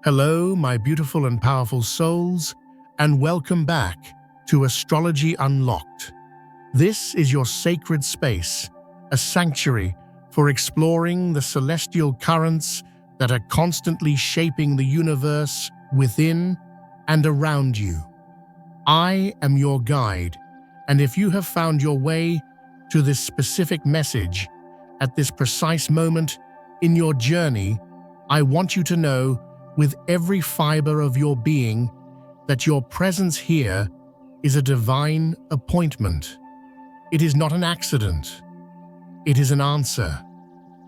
Hello, my beautiful and powerful souls, and welcome back to Astrology Unlocked. This is your sacred space, a sanctuary for exploring the celestial currents that are constantly shaping the universe within and around you. I am your guide, and if you have found your way to this specific message at this precise moment in your journey, I want you to know with every fiber of your being that your presence here is a divine appointment. It is not an accident. It is an answer.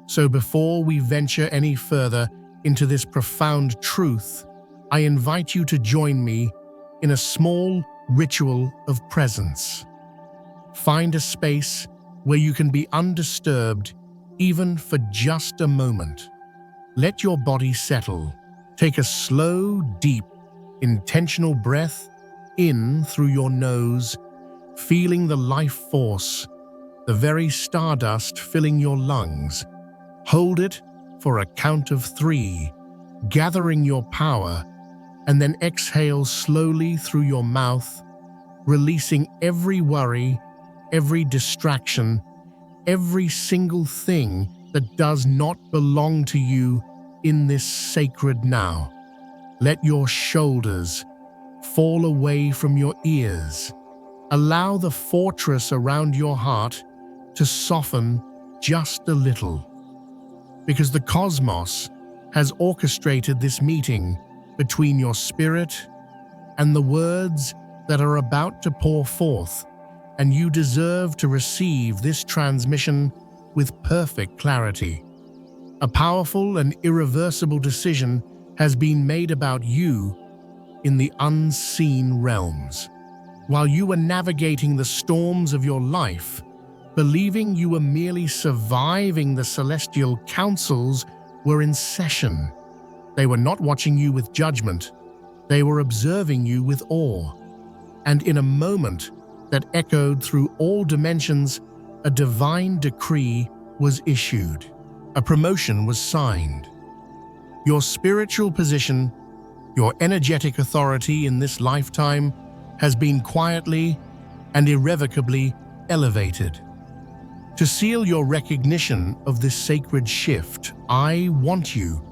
So before we venture any further into this profound truth, I invite you to join me in a small ritual of presence. Find a space where you can be undisturbed, even for just a moment. Let your body settle. Take a slow, deep, intentional breath in through your nose, feeling the life force, the very stardust filling your lungs. Hold it for a count of 3, gathering your power, and then exhale slowly through your mouth, releasing every worry, every distraction, every single thing that does not belong to you in this sacred now. Let your shoulders fall away from your ears. Allow the fortress around your heart to soften just a little. Because the cosmos has orchestrated this meeting between your spirit and the words that are about to pour forth, and you deserve to receive this transmission with perfect clarity. A powerful and irreversible decision has been made about you in the unseen realms. While you were navigating the storms of your life, believing you were merely surviving, the celestial councils were in session. They were not watching you with judgment. They were observing you with awe. And in a moment that echoed through all dimensions, a divine decree was issued. A promotion was signed. Your spiritual position, your energetic authority in this lifetime has been quietly and irrevocably elevated. To seal your recognition of this sacred shift, I want you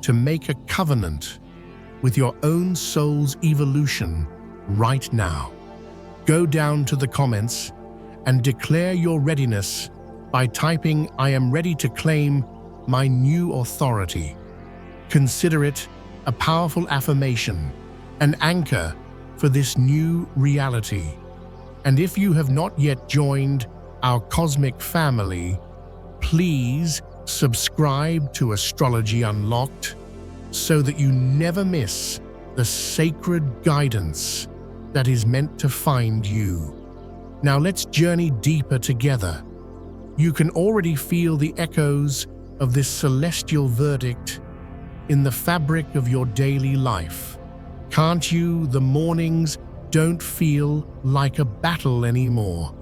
to make a covenant with your own soul's evolution right now. Go down to the comments and declare your readiness by typing, "I am ready to claim my new authority." Consider it a powerful affirmation, an anchor for this new reality. And if you have not yet joined our cosmic family, please subscribe to Astrology Unlocked so that you never miss the sacred guidance that is meant to find you. Now let's journey deeper together. You can already feel the echoes of this celestial verdict in the fabric of your daily life. Can't you? The mornings don't feel like a battle anymore.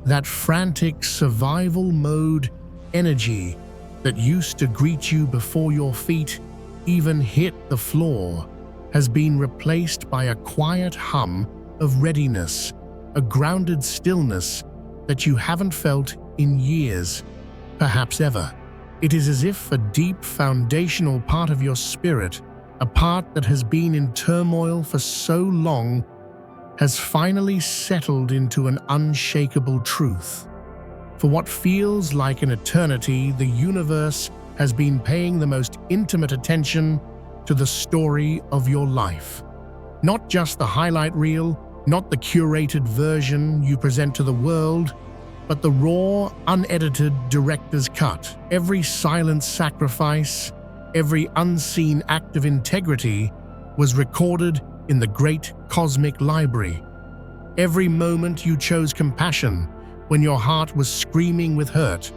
That frantic survival mode energy that used to greet you before your feet even hit the floor has been replaced by a quiet hum of readiness, a grounded stillness that you haven't felt in years, perhaps ever. It is as if a deep foundational part of your spirit, a part that has been in turmoil for so long, has finally settled into an unshakable truth. For what feels like an eternity, the universe has been paying the most intimate attention to the story of your life. Not just the highlight reel, not the curated version you present to the world, but the raw, unedited director's cut. Every silent sacrifice, every unseen act of integrity was recorded in the great cosmic library. Every moment you chose compassion when your heart was screaming with hurt.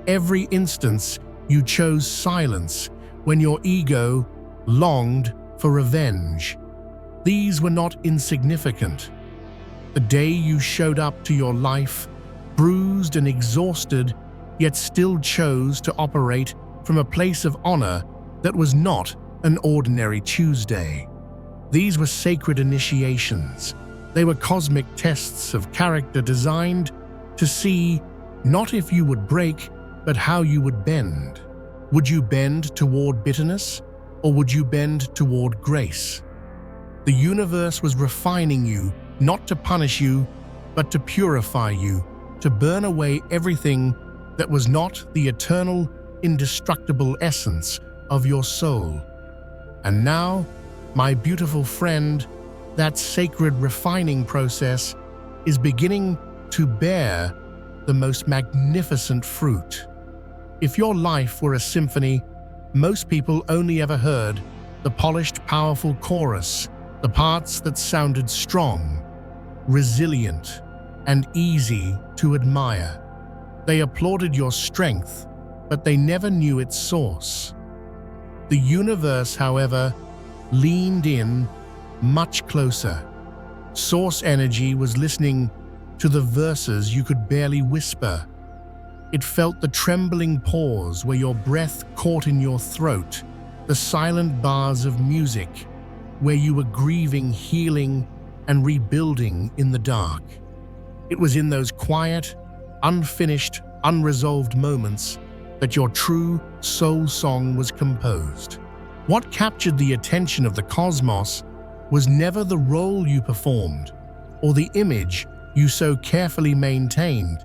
Every instance you chose silence when your ego longed for revenge. These were not insignificant. The day you showed up to your life, bruised and exhausted, yet still chose to operate from a place of honor that was not an ordinary Tuesday. These were sacred initiations. They were cosmic tests of character designed to see not if you would break, but how you would bend. Would you bend toward bitterness, or would you bend toward grace? The universe was refining you, not to punish you, but to purify you, to burn away everything that was not the eternal, indestructible essence of your soul. And now, my beautiful friend, that sacred refining process is beginning to bear the most magnificent fruit. If your life were a symphony, most people only ever heard the polished, powerful chorus, the parts that sounded strong, resilient, and easy to admire. They applauded your strength, but they never knew its source. The universe, however, leaned in much closer. Source energy was listening to the verses you could barely whisper. It felt the trembling pause where your breath caught in your throat, the silent bars of music where you were grieving, healing, and rebuilding in the dark. It was in those quiet, unfinished, unresolved moments that your true soul song was composed. What captured the attention of the cosmos was never the role you performed or the image you so carefully maintained.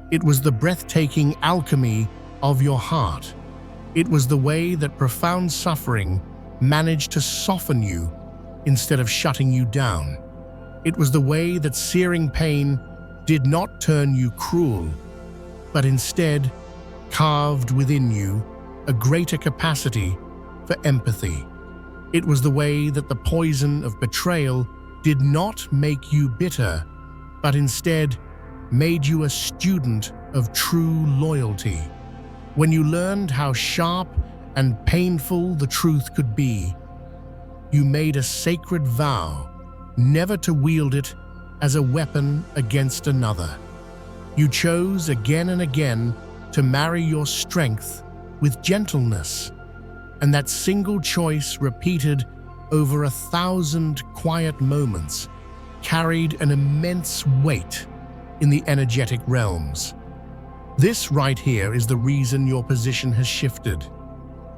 It was the breathtaking alchemy of your heart. It was the way that profound suffering managed to soften you instead of shutting you down. It was the way that searing pain did not turn you cruel, but instead carved within you a greater capacity for empathy. It was the way that the poison of betrayal did not make you bitter, but instead made you a student of true loyalty. When you learned how sharp and painful the truth could be, you made a sacred vow never to wield it as a weapon against another. You chose again and again to marry your strength with gentleness, and that single choice, repeated over 1,000 quiet moments, carried an immense weight in the energetic realms. This right here is the reason your position has shifted.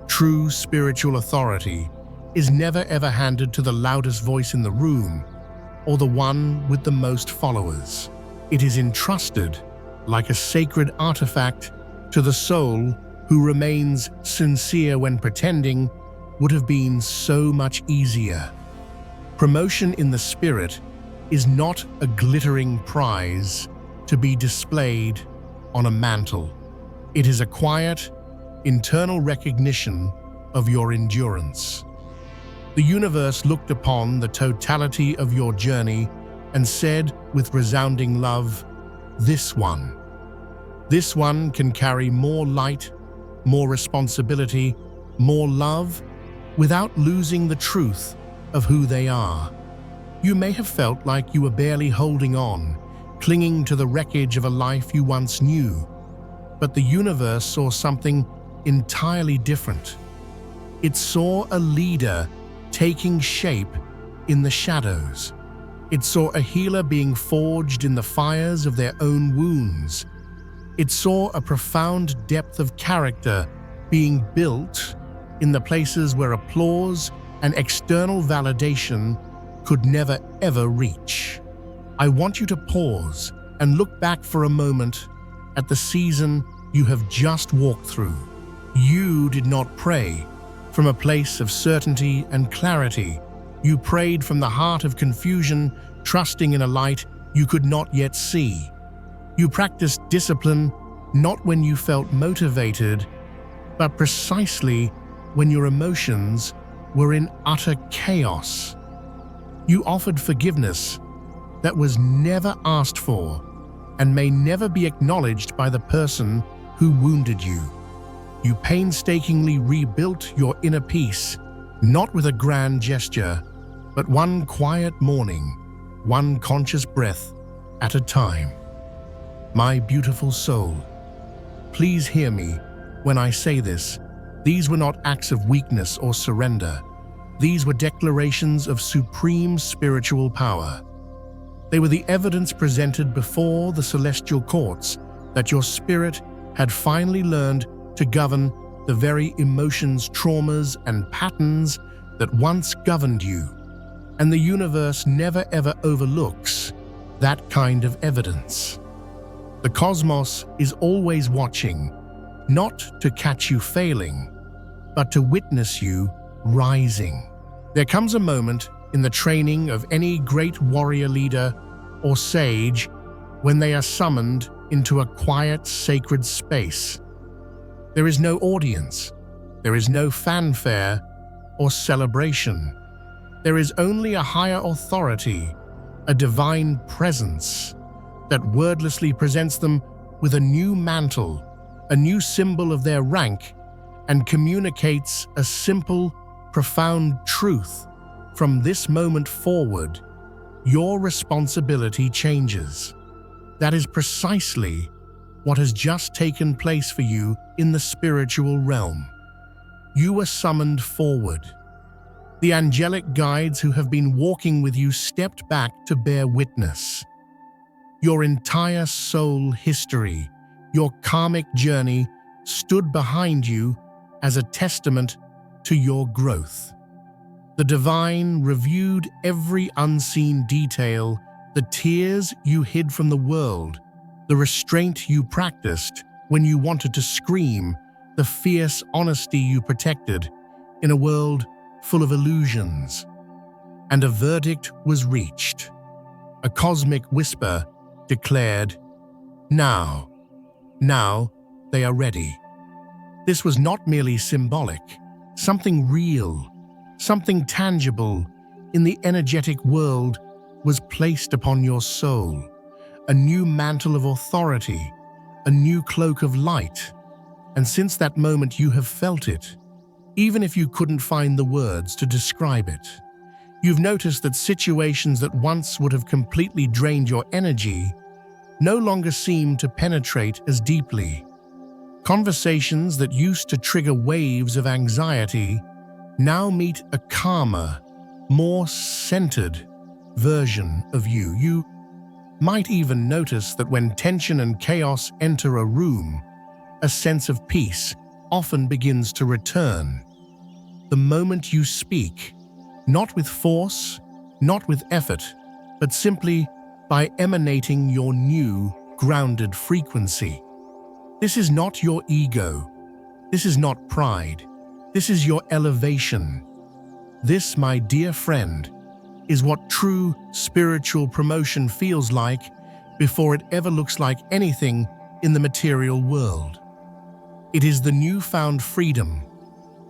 True spiritual authority is never ever handed to the loudest voice in the room or the one with the most followers. It is entrusted, like a sacred artifact, to the soul who remains sincere when pretending would have been so much easier. Promotion in the spirit is not a glittering prize to be displayed on a mantle. It is a quiet, internal recognition of your endurance. The universe looked upon the totality of your journey and said with resounding love, This one can carry more light, more responsibility, more love, without losing the truth of who they are. You may have felt like you were barely holding on, clinging to the wreckage of a life you once knew, but the universe saw something entirely different. It saw a leader taking shape in the shadows. It saw a healer being forged in the fires of their own wounds. It saw a profound depth of character being built in the places where applause and external validation could never ever reach. I want you to pause and look back for a moment at the season you have just walked through. You did not pray from a place of certainty and clarity. You prayed from the heart of confusion, trusting in a light you could not yet see. You practiced discipline not when you felt motivated, but precisely when your emotions were in utter chaos. You offered forgiveness that was never asked for and may never be acknowledged by the person who wounded you. You painstakingly rebuilt your inner peace, not with a grand gesture, but one quiet morning, one conscious breath at a time. My beautiful soul, please hear me when I say this These were not acts of weakness or surrender. These were declarations of supreme spiritual power. They were the evidence presented before the celestial courts that your spirit had finally learned to govern the very emotions, traumas, and patterns that once governed you. And the universe never ever overlooks that kind of evidence. The cosmos is always watching, not to catch you failing, but to witness you rising. There comes a moment in the training of any great warrior leader or sage when they are summoned into a quiet, sacred space. There is no audience, there is no fanfare or celebration. There is only a higher authority, a divine presence that wordlessly presents them with a new mantle, a new symbol of their rank, and communicates a simple, profound truth. From this moment forward, your responsibility changes. That is precisely what has just taken place for you in the spiritual realm. You were summoned forward. The angelic guides who have been walking with you stepped back to bear witness. Your entire soul history, your karmic journey, stood behind you as a testament to your growth. The divine reviewed every unseen detail, the tears you hid from the world, the restraint you practiced when you wanted to scream, the fierce honesty you protected in a world full of illusions. And a verdict was reached. A cosmic whisper declared, now they are ready. This was not merely symbolic. Something real, something tangible in the energetic world was placed upon your soul. A new mantle of authority, a new cloak of light. And since that moment you have felt it, even if you couldn't find the words to describe it. You've noticed that situations that once would have completely drained your energy no longer seem to penetrate as deeply. Conversations that used to trigger waves of anxiety now meet a calmer, more centered version of you. You might even notice that when tension and chaos enter a room, a sense of peace often begins to return. The moment you speak, not with force, not with effort, but simply by emanating your new, grounded frequency. This is not your ego. This is not pride. This is your elevation. This, my dear friend, is what true spiritual promotion feels like before it ever looks like anything in the material world. It is the newfound freedom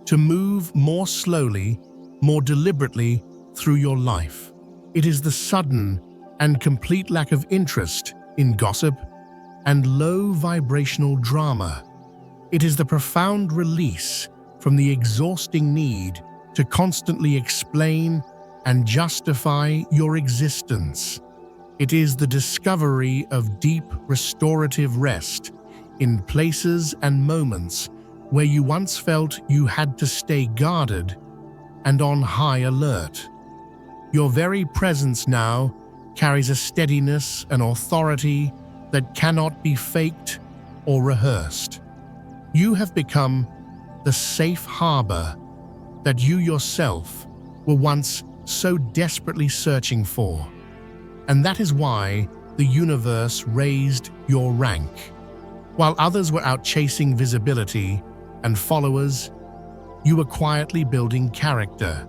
to move more slowly, more deliberately through your life. It is the sudden and complete lack of interest in gossip and low vibrational drama. It is the profound release from the exhausting need to constantly explain and justify your existence. It is the discovery of deep restorative rest in places and moments where you once felt you had to stay guarded and on high alert. Your very presence now carries a steadiness and authority that cannot be faked or rehearsed. You have become the safe harbor that you yourself were once so desperately searching for. And that is why the universe raised your rank. While others were out chasing visibility and followers, you were quietly building character.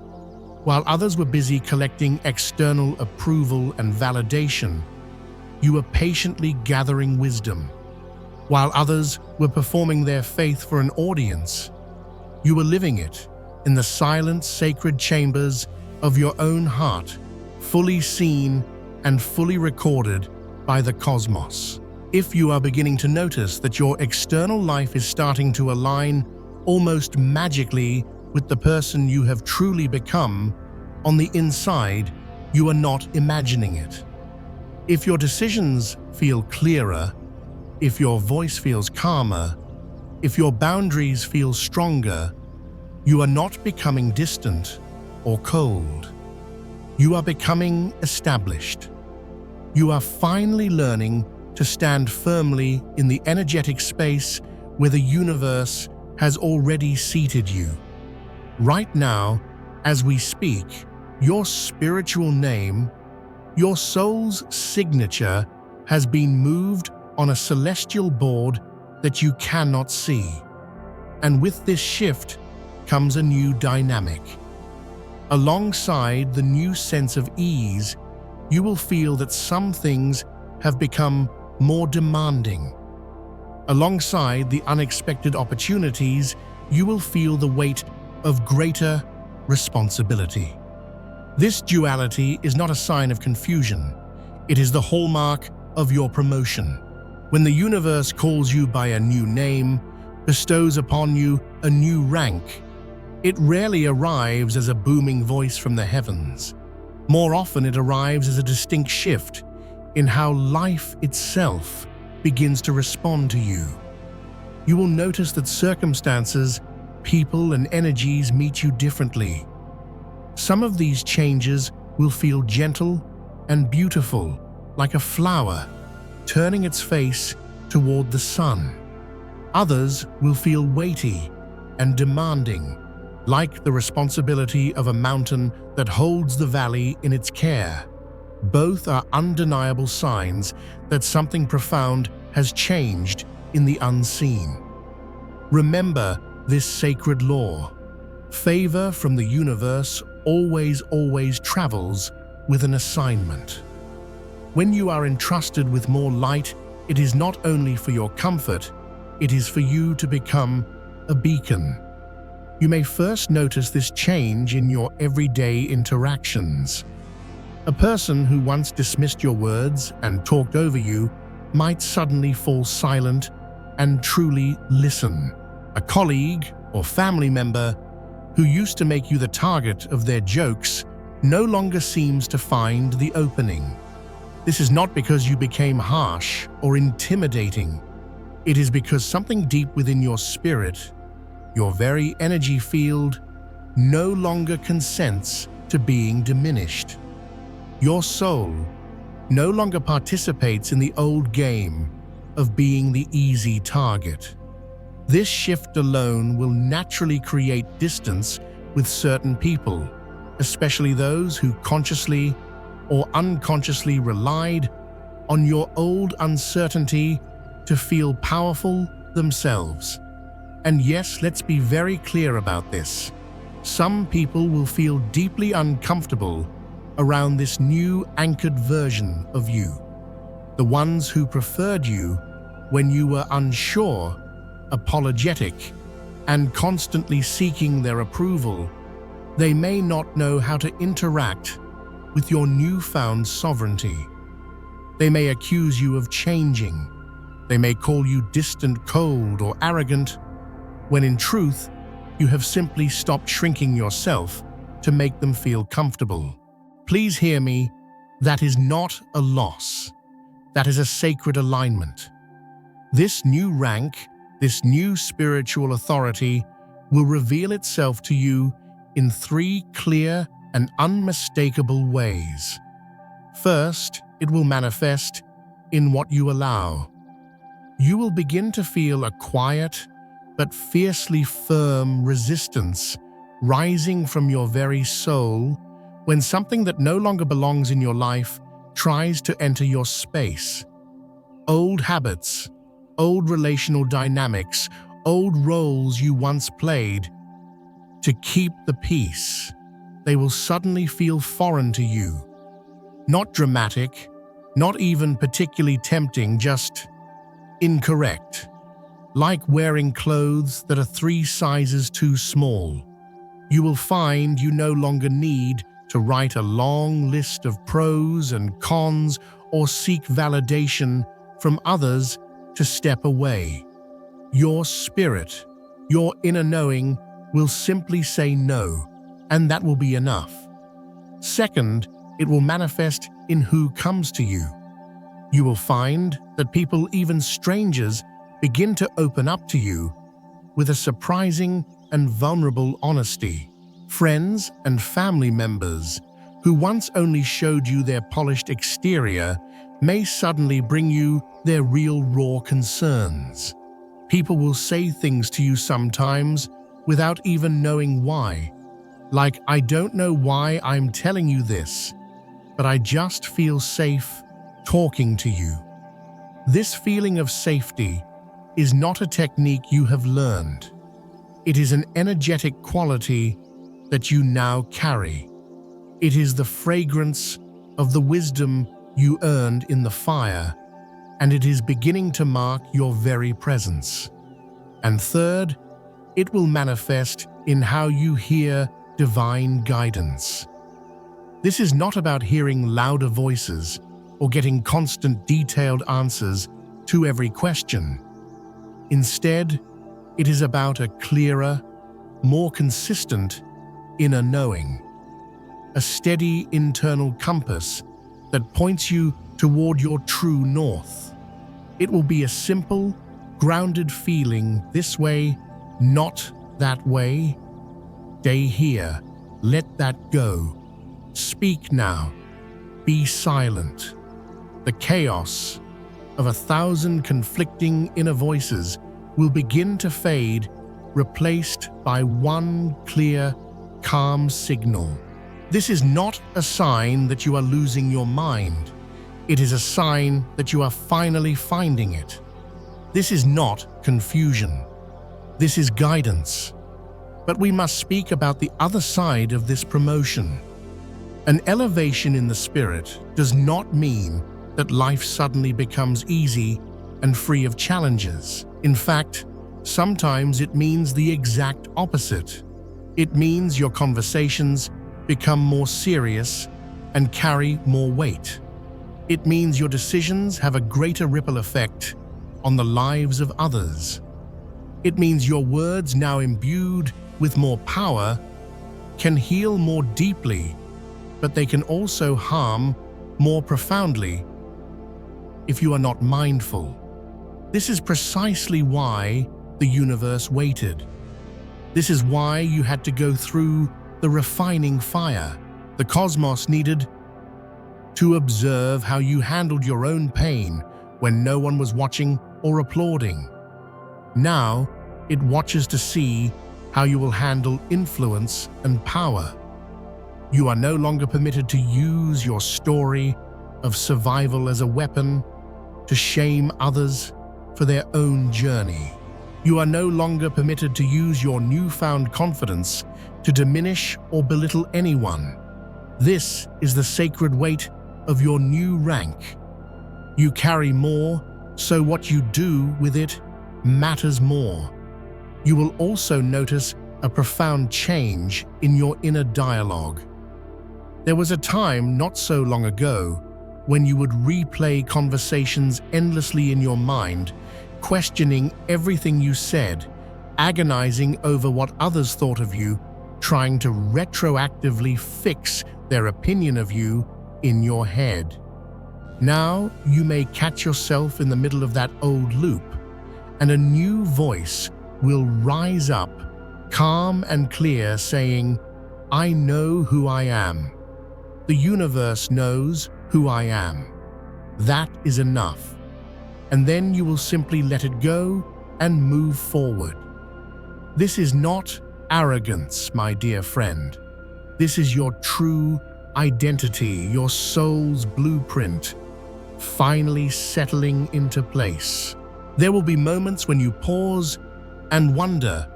While others were busy collecting external approval and validation, you were patiently gathering wisdom. While others were performing their faith for an audience, you were living it in the silent, sacred chambers of your own heart, fully seen and fully recorded by the cosmos. If you are beginning to notice that your external life is starting to align almost magically with the person you have truly become, on the inside, you are not imagining it. If your decisions feel clearer, if your voice feels calmer, If your boundaries feel stronger, you are not becoming distant or cold. You are becoming established. You are finally learning to stand firmly in the energetic space where the universe has already seated you. Right now, as we speak, your spiritual name, your soul's signature, has been moved on a celestial board that you cannot see. And with this shift comes a new dynamic. Alongside the new sense of ease, you will feel that some things have become more demanding. Alongside the unexpected opportunities, you will feel the weight of greater responsibility. This duality is not a sign of confusion. It is the hallmark of your promotion. When the universe calls you by a new name, bestows upon you a new rank, it rarely arrives as a booming voice from the heavens. More often, it arrives as a distinct shift in how life itself begins to respond to you. You will notice that circumstances, people, and energies meet you differently. Some of these changes will feel gentle and beautiful, like a flower turning its face toward the sun. Others will feel weighty and demanding, like the responsibility of a mountain that holds the valley in its care. Both are undeniable signs that something profound has changed in the unseen. Remember this sacred law. Favor from the universe always travels with an assignment. When you are entrusted with more light, it is not only for your comfort, it is for you to become a beacon. You may first notice this change in your everyday interactions. A person who once dismissed your words and talked over you might suddenly fall silent and truly listen. A colleague or family member who used to make you the target of their jokes no longer seems to find the opening. This is not because you became harsh or intimidating. It is because something deep within your spirit, your very energy field, no longer consents to being diminished. Your soul no longer participates in the old game of being the easy target. This shift alone will naturally create distance with certain people, especially those who consciously or unconsciously relied on your old uncertainty to feel powerful themselves. And yes, let's be very clear about this. Some people will feel deeply uncomfortable around this new anchored version of you. The ones who preferred you when you were unsure, apologetic, and constantly seeking their approval, they may not know how to interact with your newfound sovereignty. They may accuse you of changing. They may call you distant, cold, or arrogant, when in truth, you have simply stopped shrinking yourself to make them feel comfortable. Please hear me, that is not a loss. That is a sacred alignment. This new rank, this new spiritual authority, will reveal itself to you in 3 clear and unmistakable ways. First, it will manifest in what you allow. You will begin to feel a quiet but fiercely firm resistance rising from your very soul when something that no longer belongs in your life tries to enter your space. Old habits, old relational dynamics, old roles you once played to keep the peace, they will suddenly feel foreign to you. Not dramatic, not even particularly tempting, just incorrect. Like wearing clothes that are 3 sizes too small. You will find you no longer need to write a long list of pros and cons or seek validation from others to step away. Your spirit, your inner knowing, will simply say no, and that will be enough. Second, it will manifest in who comes to you. You will find that people, even strangers, begin to open up to you with a surprising and vulnerable honesty. Friends and family members who once only showed you their polished exterior may suddenly bring you their real raw concerns. People will say things to you sometimes without even knowing why. Like, "I don't know why I'm telling you this, but I just feel safe talking to you." This feeling of safety is not a technique you have learned. It is an energetic quality that you now carry. It is the fragrance of the wisdom you earned in the fire, and it is beginning to mark your very presence. And third, it will manifest in how you hear divine guidance. This is not about hearing louder voices or getting constant detailed answers to every question. Instead, it is about a clearer, more consistent inner knowing, a steady internal compass that points you toward your true north. It will be a simple, grounded feeling, this way, not that way. Stay here, let that go. Speak now, be silent. The chaos of 1,000 conflicting inner voices will begin to fade, replaced by one clear, calm signal. This is not a sign that you are losing your mind. It is a sign that you are finally finding it. This is not confusion. This is guidance. But we must speak about the other side of this promotion. An elevation in the spirit does not mean that life suddenly becomes easy and free of challenges. In fact, sometimes it means the exact opposite. It means your conversations become more serious and carry more weight. It means your decisions have a greater ripple effect on the lives of others. It means your words, now imbued with more power, can heal more deeply, but they can also harm more profoundly if you are not mindful. This is precisely why the universe waited. This is why you had to go through the refining fire. The cosmos needed to observe how you handled your own pain when no one was watching or applauding. Now, it watches to see how you will handle influence and power. You are no longer permitted to use your story of survival as a weapon to shame others for their own journey. You are no longer permitted to use your newfound confidence to diminish or belittle anyone. This is the sacred weight of your new rank. You carry more, so what you do with it matters more. You will also notice a profound change in your inner dialogue. There was a time not so long ago when you would replay conversations endlessly in your mind, questioning everything you said, agonizing over what others thought of you, trying to retroactively fix their opinion of you in your head. Now you may catch yourself in the middle of that old loop, and a new voice will rise up, calm and clear, saying, "I know who I am. The universe knows who I am. That is enough." And then you will simply let it go and move forward. This is not arrogance, my dear friend. This is your true identity, your soul's blueprint, finally settling into place. There will be moments when you pause and wonder,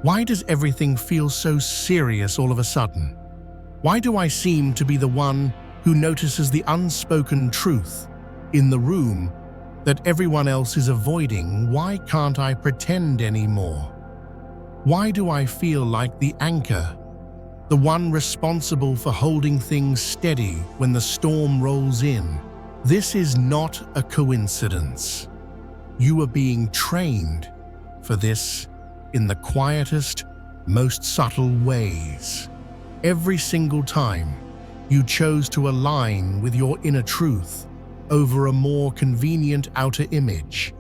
why does everything feel so serious all of a sudden? Why do I seem to be the one who notices the unspoken truth in the room that everyone else is avoiding? Why can't I pretend anymore? Why do I feel like the anchor, the one responsible for holding things steady when the storm rolls in? This is not a coincidence. You are being trained for this in the quietest, most subtle ways. Every single time you chose to align with your inner truth over a more convenient outer image,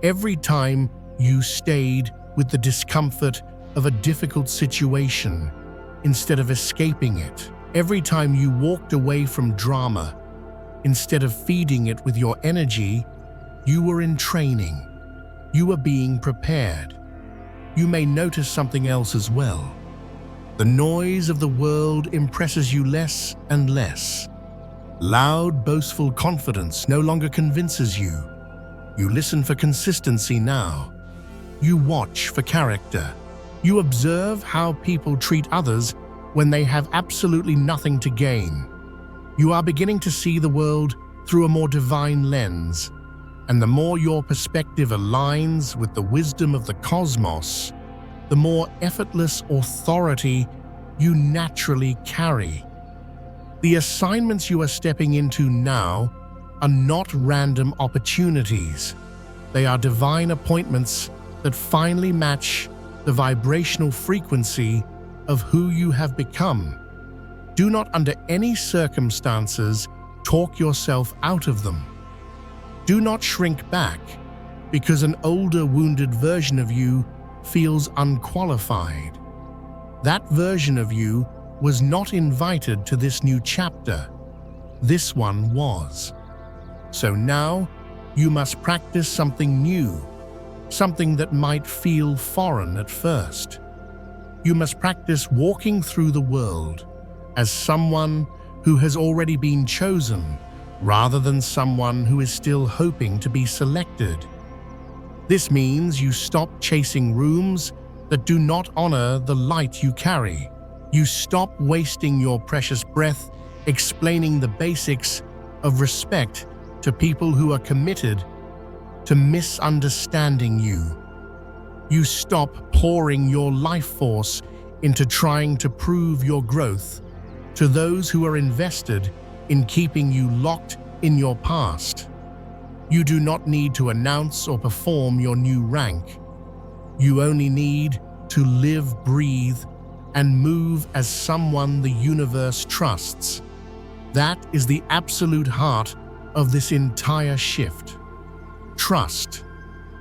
every time you stayed with the discomfort of a difficult situation instead of escaping it. Every time you walked away from drama, instead of feeding it with your energy, you were in training. You were being prepared. You may notice something else as well. The noise of the world impresses you less and less. Loud, boastful confidence no longer convinces you. You listen for consistency now. You watch for character. You observe how people treat others when they have absolutely nothing to gain. You are beginning to see the world through a more divine lens, and the more your perspective aligns with the wisdom of the cosmos, the more effortless authority you naturally carry. The assignments you are stepping into now are not random opportunities. They are divine appointments that finally match the vibrational frequency of who you have become. Do not under any circumstances talk yourself out of them. Do not shrink back because an older, wounded version of you feels unqualified. That version of you was not invited to this new chapter. This one was. So now you must practice something new, something that might feel foreign at first. You must practice walking through the world as someone who has already been chosen, rather than someone who is still hoping to be selected. This means you stop chasing rooms that do not honor the light you carry. You stop wasting your precious breath explaining the basics of respect to people who are committed to misunderstanding you. You stop pouring your life force into trying to prove your growth to those who are invested in keeping you locked in your past. You do not need to announce or perform your new rank. You only need to live, breathe, and move as someone the universe trusts. That is the absolute heart of this entire shift. Trust.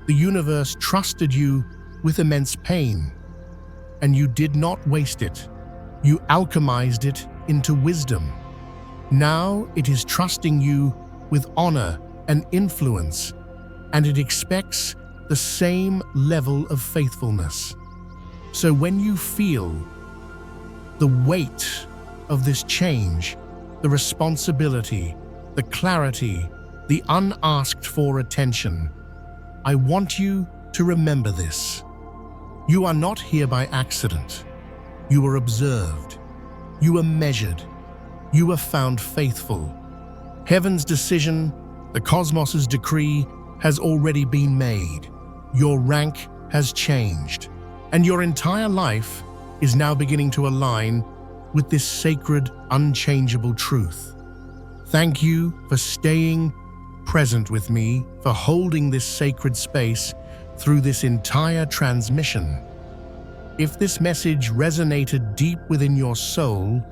The universe trusted you with immense pain, and you did not waste it. You alchemized it into wisdom. Now it is trusting you with honor and influence, and it expects the same level of faithfulness. So when you feel the weight of this change, the responsibility, the clarity, the unasked for attention, I want you to remember this. You are not here by accident. You are observed. You are measured. You are found faithful. Heaven's decision, the cosmos's decree, has already been made. Your rank has changed, and your entire life is now beginning to align with this sacred, unchangeable truth. Thank you for staying present with me, for holding this sacred space through this entire transmission. If this message resonated deep within your soul,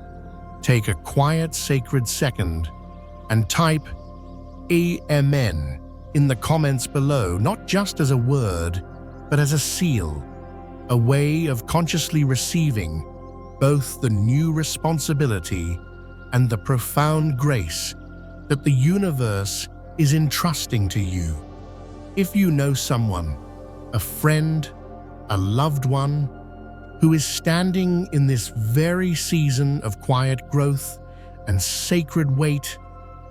take a quiet, sacred second and type Amen in the comments below, not just as a word, but as a seal, a way of consciously receiving both the new responsibility and the profound grace that the universe is entrusting to you. If you know someone, a friend, a loved one, who is standing in this very season of quiet growth and sacred wait,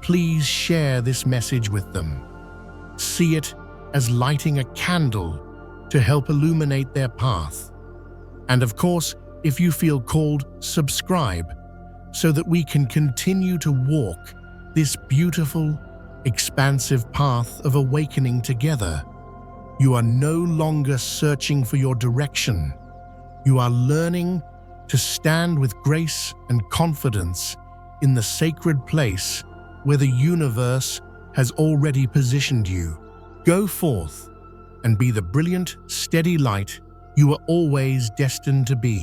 please share this message with them. See it as lighting a candle to help illuminate their path. And of course, if you feel called, subscribe so that we can continue to walk this beautiful, expansive path of awakening together. You are no longer searching for your direction. You are learning to stand with grace and confidence in the sacred place where the universe has already positioned you. Go forth and be the brilliant, steady light you are always destined to be.